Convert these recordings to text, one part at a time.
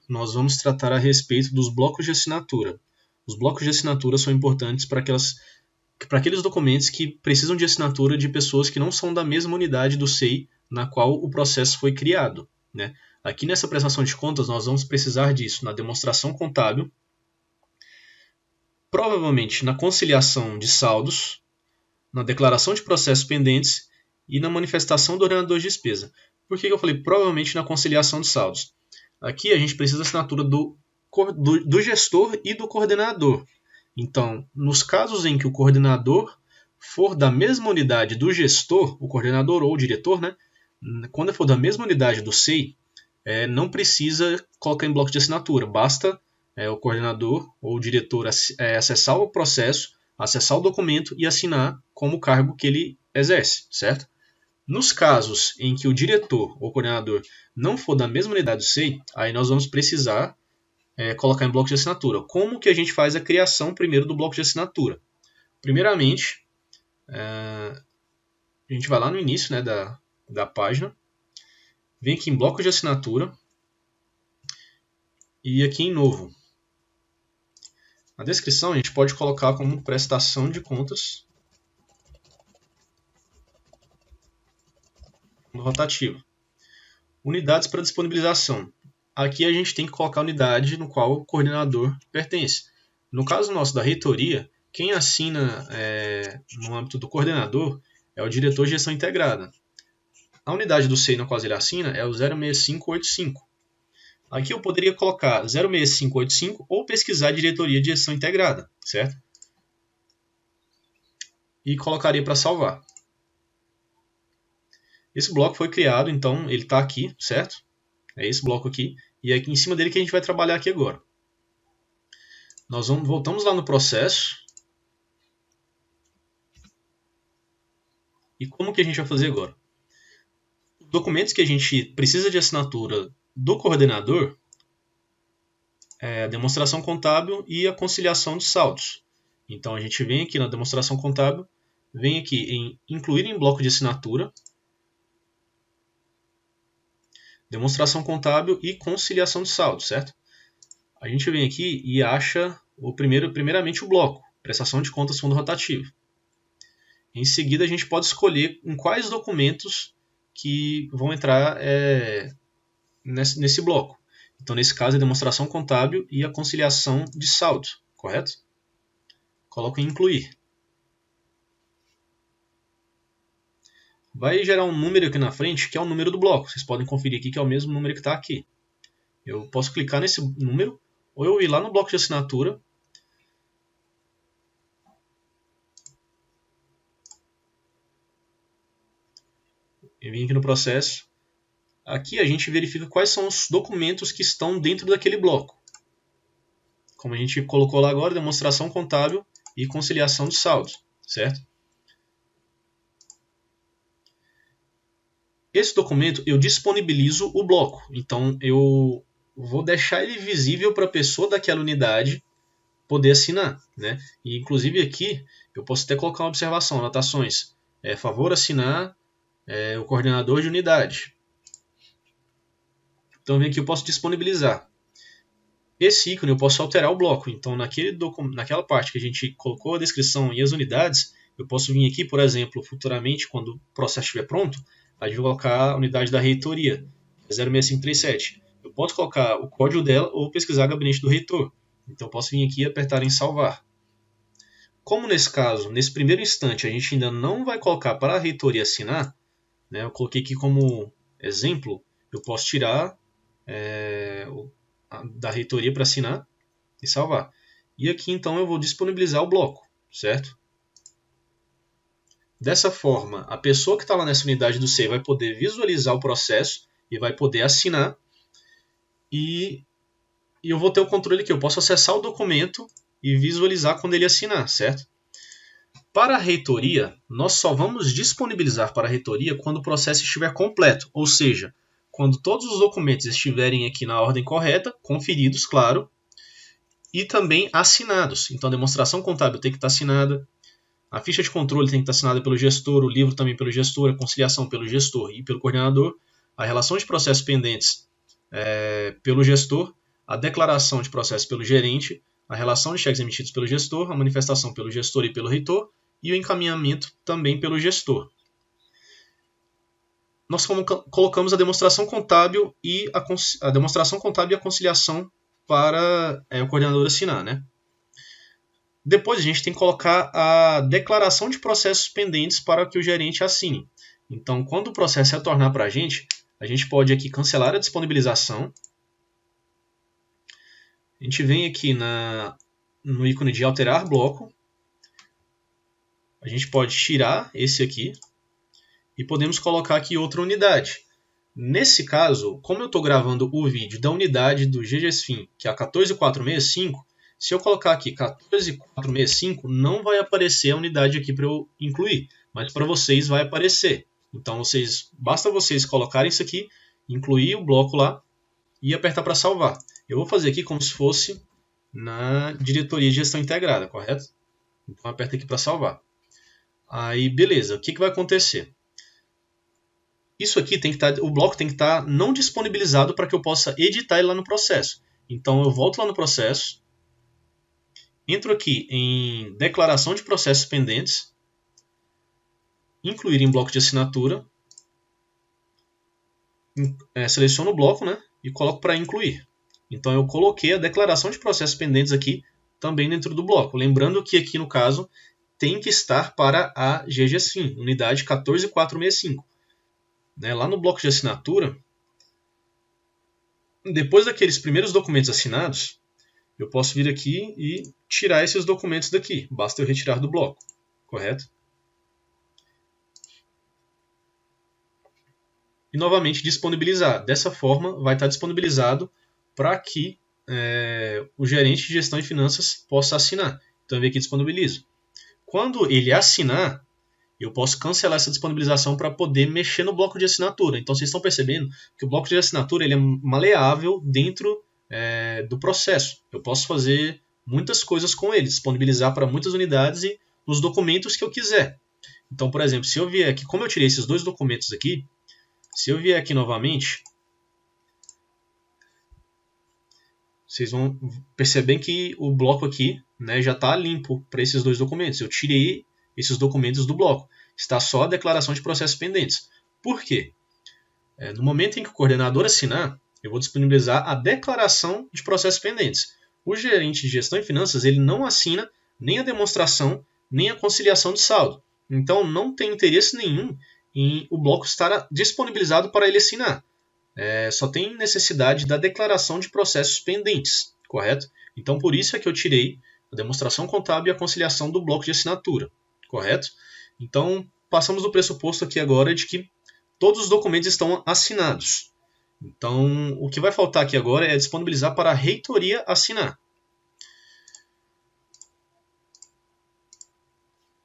nós vamos tratar a respeito dos blocos de assinatura. Os blocos de assinatura são importantes para aqueles documentos que precisam de assinatura de pessoas que não são da mesma unidade do SEI na qual o processo foi criado, né? Aqui nessa prestação de contas nós vamos precisar disso na demonstração contábil, provavelmente na conciliação de saldos, na declaração de processos pendentes e na manifestação do ordenador de despesa. Por que eu falei provavelmente na conciliação de saldos? Aqui a gente precisa da assinatura do gestor e do coordenador. Então, nos casos em que o coordenador for da mesma unidade do gestor, o coordenador ou o diretor, né? Quando for da mesma unidade do SEI, não precisa colocar em bloco de assinatura, basta o coordenador ou o diretor acessar o processo, acessar o documento e assinar como cargo que ele exerce, certo? Nos casos em que o diretor ou coordenador não for da mesma unidade do SEI, aí nós vamos precisar colocar em bloco de assinatura. Como que a gente faz a criação primeiro do bloco de assinatura? Primeiramente, a gente vai lá no início, né, da página, vem aqui em bloco de assinatura e aqui em novo. Na descrição a gente pode colocar como prestação de contas rotativo. Unidades para disponibilização. Aqui a gente tem que colocar a unidade no qual o coordenador pertence. No caso nosso da reitoria, quem assina no âmbito do coordenador é o diretor de gestão integrada. A unidade do SEI na qual ele assina é o 06585. Aqui eu poderia colocar 06585 ou pesquisar diretoria de gestão integrada, certo? E colocaria para salvar. Esse bloco foi criado, então ele está aqui, certo? É esse bloco aqui. E é aqui em cima dele que a gente vai trabalhar aqui agora. Nós voltamos lá no processo. E como que a gente vai fazer agora? Os documentos que a gente precisa de assinatura do coordenador é a demonstração contábil e a conciliação de saldos. Então a gente vem aqui na demonstração contábil, vem aqui em incluir em bloco de assinatura, demonstração contábil e conciliação de saldos, certo? A gente vem aqui e acha primeiramente o bloco, prestação de contas fundo rotativo. Em seguida a gente pode escolher em quais documentos que vão entrar nesse bloco. Então, nesse caso, é a demonstração contábil e a conciliação de saldo, correto? Coloco em incluir. Vai gerar um número aqui na frente, que é o número do bloco. Vocês podem conferir aqui que é o mesmo número que está aqui. Eu posso clicar nesse número, ou eu ir lá no bloco de assinatura. Eu vim aqui no processo. Aqui a gente verifica quais são os documentos que estão dentro daquele bloco. Como a gente colocou lá agora, demonstração contábil e conciliação de saldos, certo? Esse documento eu disponibilizo o bloco, então eu vou deixar ele visível para a pessoa daquela unidade poder assinar, né? E inclusive aqui eu posso até colocar uma observação, anotações. Favor assinar o coordenador de unidade. Então vem aqui eu posso disponibilizar. Esse ícone eu posso alterar o bloco. Então naquela parte que a gente colocou a descrição e as unidades, eu posso vir aqui, por exemplo, futuramente, quando o processo estiver pronto, a gente vai colocar a unidade da reitoria, 06537. Eu posso colocar o código dela ou pesquisar gabinete do reitor. Então eu posso vir aqui e apertar em salvar. Como nesse caso, nesse primeiro instante, a gente ainda não vai colocar para a reitoria assinar, né, eu coloquei aqui como exemplo, eu posso tirar da reitoria para assinar e salvar. E aqui então eu vou disponibilizar o bloco, certo? Dessa forma, a pessoa que está lá nessa unidade do SEI vai poder visualizar o processo e vai poder assinar. E eu vou ter o controle aqui, eu posso acessar o documento e visualizar quando ele assinar, certo? Para a reitoria, nós só vamos disponibilizar para a reitoria quando o processo estiver completo, ou seja, quando todos os documentos estiverem aqui na ordem correta, conferidos, claro, e também assinados. Então a demonstração contábil tem que estar assinada, a ficha de controle tem que estar assinada pelo gestor, o livro também pelo gestor, a conciliação pelo gestor e pelo coordenador, a relação de processos pendentes pelo gestor, a declaração de processo pelo gerente, a relação de cheques emitidos pelo gestor, a manifestação pelo gestor e pelo reitor, e o encaminhamento também pelo gestor. Nós colocamos a demonstração contábil e a conciliação para o coordenador assinar, né? Depois a gente tem que colocar a declaração de processos pendentes para que o gerente assine. Então, quando o processo retornar para a gente pode aqui cancelar a disponibilização. A gente vem aqui no ícone de alterar bloco. A gente pode tirar esse aqui e podemos colocar aqui outra unidade. Nesse caso, como eu estou gravando o vídeo da unidade do GGSFIM, que é a 14465, se eu colocar aqui 14465, não vai aparecer a unidade aqui para eu incluir, mas para vocês vai aparecer. Então, basta vocês colocarem isso aqui, incluir o bloco lá e apertar para salvar. Eu vou fazer aqui como se fosse na diretoria de gestão integrada, correto? Então, aperta aqui para salvar. Aí, beleza. O que vai acontecer? Isso aqui o bloco tem que estar não disponibilizado para que eu possa editar ele lá no processo. Então, eu volto lá no processo, entro aqui em declaração de processos pendentes, incluir em bloco de assinatura, seleciono o bloco, né, e coloco para incluir. Então eu coloquei a declaração de processos pendentes aqui também dentro do bloco. Lembrando que aqui no caso tem que estar para a GGSFIM, unidade 14465. Lá no bloco de assinatura, depois daqueles primeiros documentos assinados, eu posso vir aqui e tirar esses documentos daqui. Basta eu retirar do bloco, correto? E novamente disponibilizar. Dessa forma vai estar disponibilizado para que o gerente de gestão e finanças possa assinar. Então eu venho aqui e disponibilizo. Quando ele assinar, eu posso cancelar essa disponibilização para poder mexer no bloco de assinatura. Então vocês estão percebendo que o bloco de assinatura ele é maleável dentro do processo. Eu posso fazer muitas coisas com ele, disponibilizar para muitas unidades e nos documentos que eu quiser. Então, por exemplo, se eu vier aqui, como eu tirei esses dois documentos aqui, se eu vier aqui novamente, vocês vão perceber que o bloco aqui já está limpo para esses dois documentos. Eu tirei esses documentos do bloco. Está só a declaração de processos pendentes. Por quê? No momento em que o coordenador assinar, eu vou disponibilizar a declaração de processos pendentes. O gerente de gestão e finanças ele não assina nem a demonstração, nem a conciliação de saldo. Então, não tem interesse nenhum em o bloco estar disponibilizado para ele assinar. Só tem necessidade da declaração de processos pendentes, correto? Então, por isso é que eu tirei a demonstração contábil e a conciliação do bloco de assinatura, correto? Então, passamos do pressuposto aqui agora de que todos os documentos estão assinados. Então, o que vai faltar aqui agora é disponibilizar para a reitoria assinar.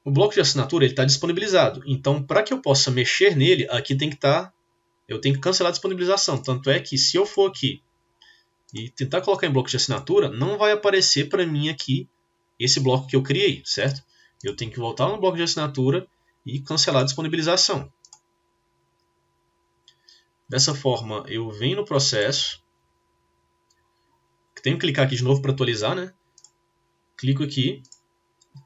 O bloco de assinatura está disponibilizado. Então, para que eu possa mexer nele, aqui tem que estar... eu tenho que cancelar a disponibilização. Tanto é que se eu for aqui e tentar colocar em bloco de assinatura, não vai aparecer para mim aqui esse bloco que eu criei, certo? Eu tenho que voltar no bloco de assinatura e cancelar a disponibilização. Dessa forma, eu venho no processo, tenho que clicar aqui de novo para atualizar, né? Clico aqui.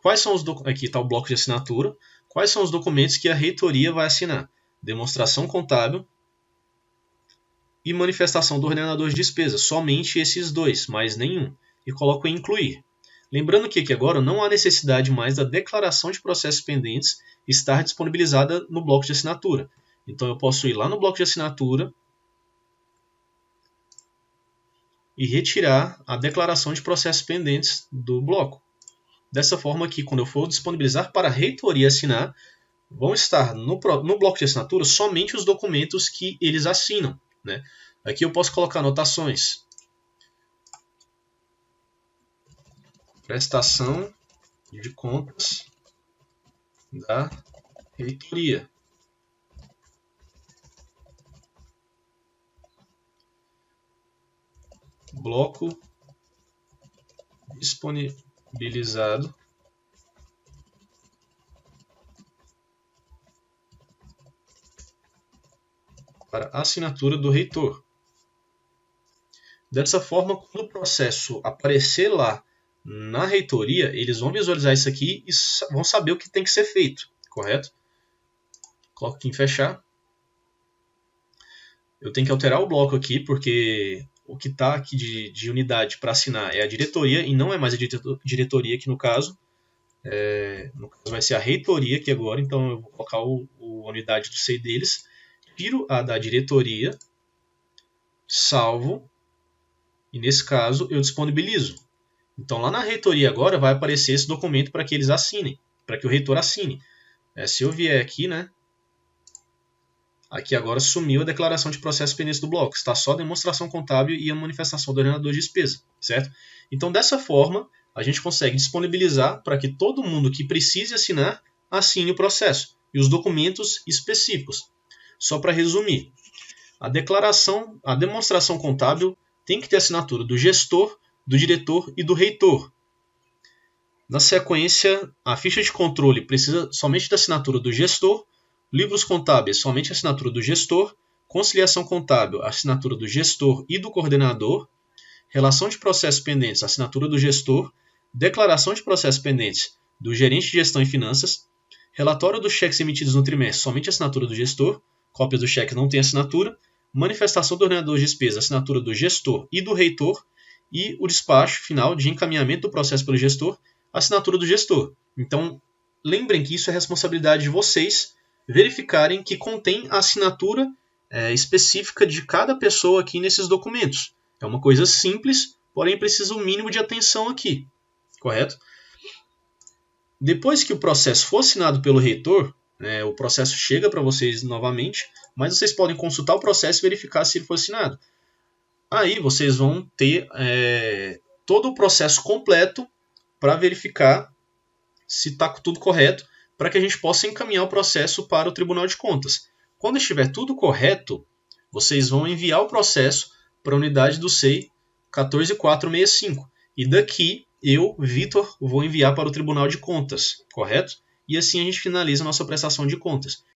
Quais são os aqui está o bloco de assinatura. Quais são os documentos que a reitoria vai assinar? Demonstração contábil e manifestação do ordenador de despesa. Somente esses dois, mais nenhum. E coloco em incluir. Lembrando que aqui agora não há necessidade mais da declaração de processos pendentes estar disponibilizada no bloco de assinatura. Então eu posso ir lá no bloco de assinatura e retirar a declaração de processos pendentes do bloco. Dessa forma aqui, quando eu for disponibilizar para a reitoria assinar, vão estar no bloco de assinatura somente os documentos que eles assinam, né? Aqui eu posso colocar anotações. Prestação de contas da reitoria. Bloco disponibilizado para assinatura do reitor. Dessa forma, quando o processo aparecer lá na reitoria, eles vão visualizar isso aqui e vão saber o que tem que ser feito, correto? Coloco aqui em fechar. Eu tenho que alterar o bloco aqui, porque o que está aqui de unidade para assinar é a diretoria e não é mais a diretoria aqui no caso. No caso vai ser a reitoria aqui agora, então eu vou colocar a unidade do SEI deles, tiro a da diretoria, salvo, e nesse caso eu disponibilizo. Então lá na reitoria agora vai aparecer esse documento para que eles assinem, para que o reitor assine. Se eu vier aqui, né? Aqui agora sumiu a declaração de processo pendente do bloco. Está só a demonstração contábil e a manifestação do ordenador de despesa, certo? Então dessa forma a gente consegue disponibilizar para que todo mundo que precise assinar assine o processo e os documentos específicos. Só para resumir, a demonstração contábil tem que ter assinatura do gestor, do diretor e do reitor. Na sequência, a ficha de controle precisa somente da assinatura do gestor, livros contábeis somente a assinatura do gestor, conciliação contábil a assinatura do gestor e do coordenador, relação de processos pendentes a assinatura do gestor, declaração de processos pendentes do gerente de gestão e finanças, relatório dos cheques emitidos no trimestre somente a assinatura do gestor, cópias do cheque não tem assinatura, manifestação do ordenador de despesa, assinatura do gestor e do reitor, e o despacho final de encaminhamento do processo pelo gestor, assinatura do gestor. Então, lembrem que isso é responsabilidade de vocês verificarem que contém a assinatura específica de cada pessoa aqui nesses documentos. É uma coisa simples, porém precisa um mínimo de atenção aqui, correto? Depois que o processo for assinado pelo reitor, o processo chega para vocês novamente, mas vocês podem consultar o processo e verificar se ele foi assinado. Aí vocês vão ter todo o processo completo para verificar se está tudo correto, para que a gente possa encaminhar o processo para o Tribunal de Contas. Quando estiver tudo correto, vocês vão enviar o processo para a unidade do SEI 14465. E daqui, eu, Vitor, vou enviar para o Tribunal de Contas, correto? E assim a gente finaliza a nossa prestação de contas.